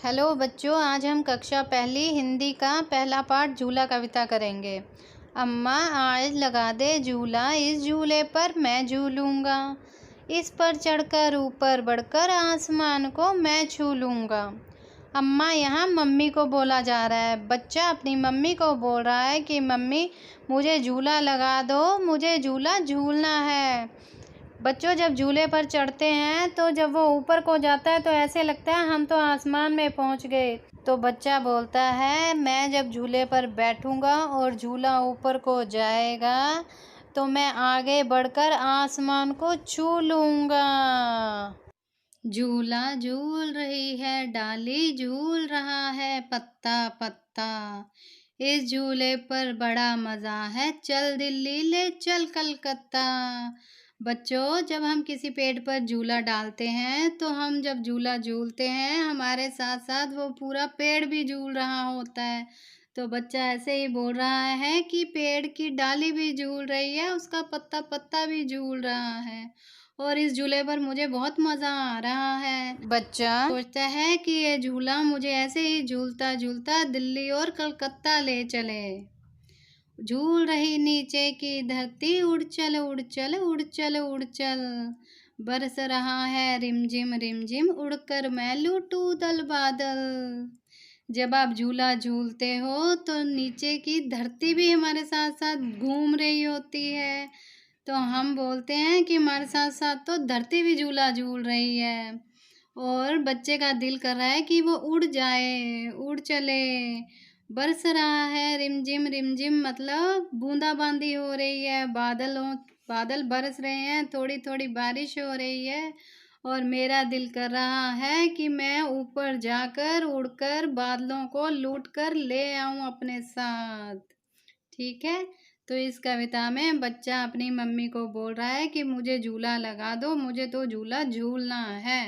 Hello बच्चों, आज हम कक्षा पहली हिंदी का पहला पाठ झूला कविता करेंगे। अम्मा आज लगा दे झूला, इस झूले पर मैं झूलूंगा, इस पर चढ़कर ऊपर बढ़कर आसमान को मैं छू लूँगा। अम्मा यहाँ मम्मी को बोला जा रहा है। बच्चा अपनी मम्मी को बोल रहा है कि मम्मी मुझे झूला लगा दो, मुझे झूला झूलना है। बच्चों जब झूले पर चढ़ते हैं तो जब वो ऊपर को जाता है तो ऐसे लगता है हम तो आसमान में पहुंच गए। तो बच्चा बोलता है मैं जब झूले पर बैठूंगा और झूला ऊपर को जाएगा तो मैं आगे बढ़कर आसमान को छू लूँगा। झूला झूल रही है डाली, झूल रहा है पत्ता पत्ता, इस झूले पर बड़ा मज़ा है, चल दिल्ली ले चल कलकत्ता। बच्चों जब हम किसी पेड़ पर झूला डालते हैं तो हम जब झूला झूलते हैं हमारे साथ साथ वो पूरा पेड़ भी झूल रहा होता है। तो बच्चा ऐसे ही बोल रहा है कि पेड़ की डाली भी झूल रही है, उसका पत्ता पत्ता भी झूल रहा है और इस झूले पर मुझे बहुत मज़ा आ रहा है। बच्चा सोचता है कि ये झूला मुझे ऐसे ही झूलता झूलता दिल्ली और कलकत्ता ले चले। झूल रही नीचे की धरती, उड़ चल उड़ चल उड़ चल उड़ चल, बरस रहा है रिमझिम रिमझिम, उड़कर मैं लूटूं दल बादल। जब आप झूला झूलते हो तो नीचे की धरती भी हमारे साथ साथ घूम रही होती है, तो हम बोलते हैं कि हमारे साथ साथ तो धरती भी झूला झूल रही है और बच्चे का दिल कर रहा है कि वो उड़ जाए, उड़ चले। बरस रहा है रिमझिम रिमझिम मतलब बूंदाबांदी हो रही है, बादल बरस रहे हैं, थोड़ी थोड़ी बारिश हो रही है और मेरा दिल कर रहा है कि मैं ऊपर जाकर उड़कर बादलों को लूट कर ले आऊं अपने साथ। ठीक है, तो इस कविता में बच्चा अपनी मम्मी को बोल रहा है कि मुझे झूला लगा दो, मुझे तो झूला झूलना है।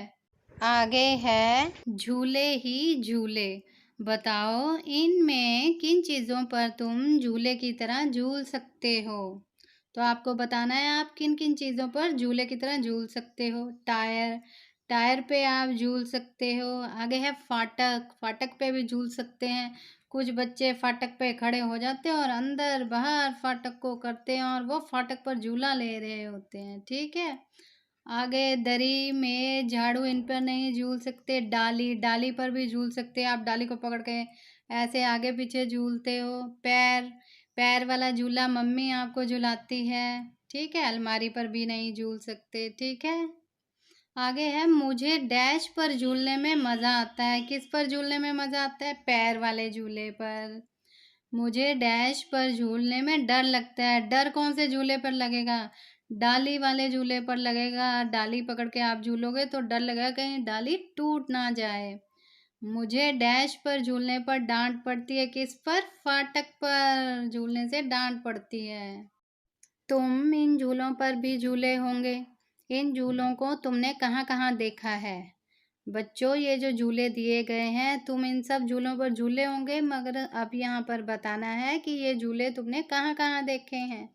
आगे है झूले ही झूले। बताओ इनमें किन चीज़ों पर तुम झूले की तरह झूल सकते हो। तो आपको बताना है आप किन किन चीज़ों पर झूले की तरह झूल सकते हो। टायर पे आप झूल सकते हो। आगे है फाटक पे भी झूल सकते हैं। कुछ बच्चे फाटक पे खड़े हो जाते हैं और अंदर बाहर फाटक को करते हैं और वो फाटक पर झूला ले रहे होते हैं। ठीक है, आगे दरी में झाड़ू इन पर नहीं झूल सकते। डाली पर भी झूल सकते हैं। आप डाली को पकड़ के ऐसे आगे पीछे झूलते हो। पैर वाला झूला मम्मी आपको झुलाती है। ठीक है, अलमारी पर भी नहीं झूल सकते। ठीक है, आगे है मुझे डैश पर झूलने में मज़ा आता है। किस पर झूलने में मज़ा आता है? पैर वाले झूले पर। मुझे डैश पर झूलने में डर लगता है। डर कौन से झूले पर लगेगा? डाली वाले झूले पर लगेगा। डाली पकड़ के आप झूलोगे तो डर लगेगा कहीं डाली टूट ना जाए। मुझे डैश पर झूलने पर डांट पड़ती है। किस पर? फाटक पर झूलने से डांट पड़ती है। तुम इन झूलों पर भी झूले होंगे। इन झूलों को तुमने कहाँ कहाँ देखा है? बच्चों ये जो झूले दिए गए हैं तुम इन सब झूलों पर झूले होंगे, मगर अब यहाँ पर बताना है कि ये झूले तुमने कहाँ कहाँ देखे हैं।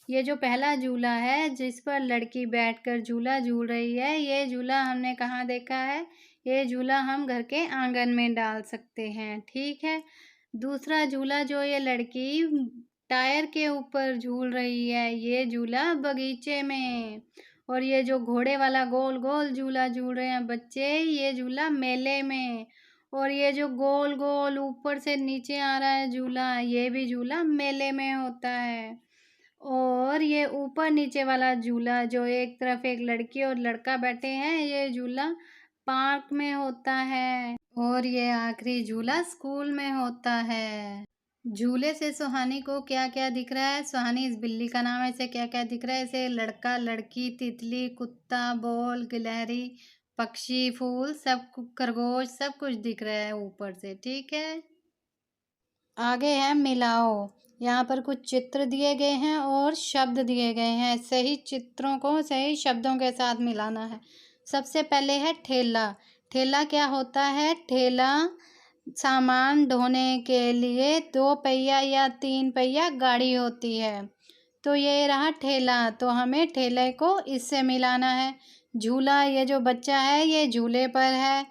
ये जो पहला झूला है जिस पर लड़की बैठकर झूला झूल रही है, ये झूला हमने कहाँ देखा है? ये झूला हम घर के आंगन में डाल सकते हैं। ठीक है, दूसरा झूला जो ये लड़की टायर के ऊपर झूल रही है, ये झूला बगीचे में। और ये जो घोड़े वाला गोल गोल झूला झूल रहे हैं बच्चे, ये झूला मेले में। और ये जो गोल गोल ऊपर से नीचे आ रहा है झूला, ये भी झूला मेले में होता है। और ये ऊपर नीचे वाला झूला जो एक तरफ एक लड़की और लड़का बैठे हैं, ये झूला पार्क में होता है। और ये आखिरी झूला स्कूल में होता है। झूले से सुहानी को क्या क्या दिख रहा है? सुहानी इस बिल्ली का नाम है। इसे क्या क्या दिख रहा है? इसे लड़का लड़की तितली कुत्ता बॉल गिलहरी पक्षी फूल सब खरगोश सब कुछ दिख रहा है ऊपर से। ठीक है, आगे है मिलाओ। यहाँ पर कुछ चित्र दिए गए हैं और शब्द दिए गए हैं। सही चित्रों को सही शब्दों के साथ मिलाना है। सबसे पहले है ठेला। ठेला क्या होता है? ठेला सामान ढोने के लिए 2 पहिया या 3 पहिया गाड़ी होती है। तो ये रहा ठेला, तो हमें ठेले को इससे मिलाना है। झूला, ये जो बच्चा है ये झूले पर है।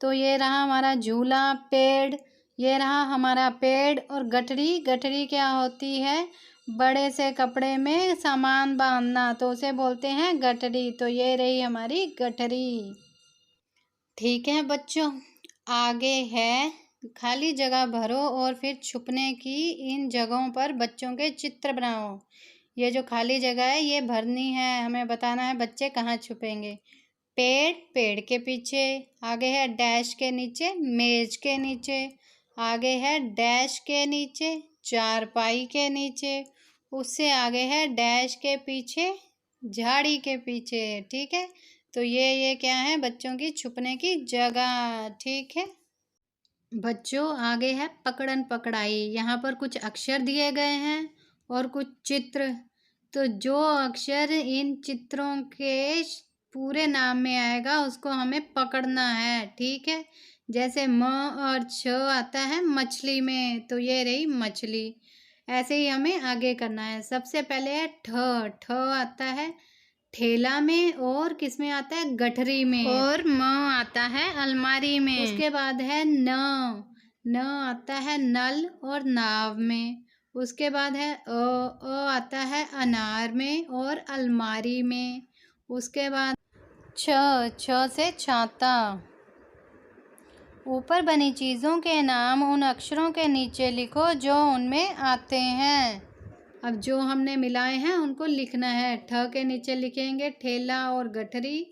तो ये रहा हमारा झूला, पेड़, ये रहा हमारा पेड़। और गठरी, गठरी क्या होती है? बड़े से कपड़े में सामान बांधना, तो उसे बोलते हैं गठरी। तो ये रही हमारी गठरी। ठीक है बच्चों, आगे है खाली जगह भरो और फिर छुपने की। इन जगहों पर बच्चों के चित्र बनाओ। ये जो खाली जगह है ये भरनी है, हमें बताना है बच्चे कहाँ छुपेंगे। पेड़, पेड़ के पीछे। आगे है डैश के नीचे, मेज के नीचे। आगे है डैश के नीचे, चारपाई के नीचे। उससे आगे है डैश के पीछे, झाड़ी के पीछे। ठीक है, तो ये क्या है? बच्चों की छुपने की जगह। ठीक है बच्चों, आगे है पकड़न पकड़ाई। यहाँ पर कुछ अक्षर दिए गए हैं और कुछ चित्र। तो जो अक्षर इन चित्रों के पूरे नाम में आएगा उसको हमें पकड़ना है। ठीक है, जैसे म और छ आता है मछली में, तो ये रही मछली। ऐसे ही हमें आगे करना है। सबसे पहले है ठ। ठ आता है ठेला में, और किस में आता है? गठरी में। और म आता है अलमारी में। उसके बाद है न। न आता है नल और नाव में। उसके बाद है अ आता है अनार में और अलमारी में। उसके बाद छ। छ से छाता। ऊपर बनी चीज़ों के नाम उन अक्षरों के नीचे लिखो जो उनमें आते हैं। अब जो हमने मिलाए हैं उनको लिखना है। ठ के नीचे लिखेंगे ठेला और गठरी।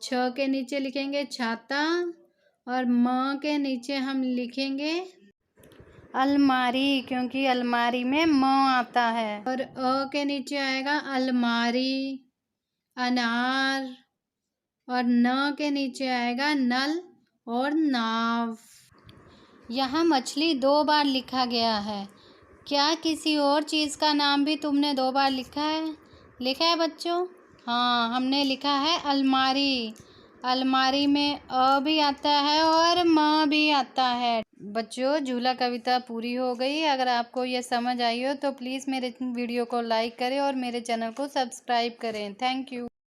छ के नीचे लिखेंगे छाता। और म के नीचे हम लिखेंगे अलमारी, क्योंकि अलमारी में म आता है। और अ के नीचे आएगा अलमारी, अनार। और न के नीचे आएगा नल और नाव। यहाँ मछली 2 बार लिखा गया है। क्या किसी और चीज़ का नाम भी तुमने 2 बार लिखा है? लिखा है बच्चों? हाँ, हमने लिखा है अलमारी। अलमारी में अ भी आता है और म भी आता है। बच्चों, झूला कविता पूरी हो गई। अगर आपको ये समझ आई हो तो प्लीज़ मेरे वीडियो को लाइक करें और मेरे चैनल को सब्सक्राइब करें। Thank you.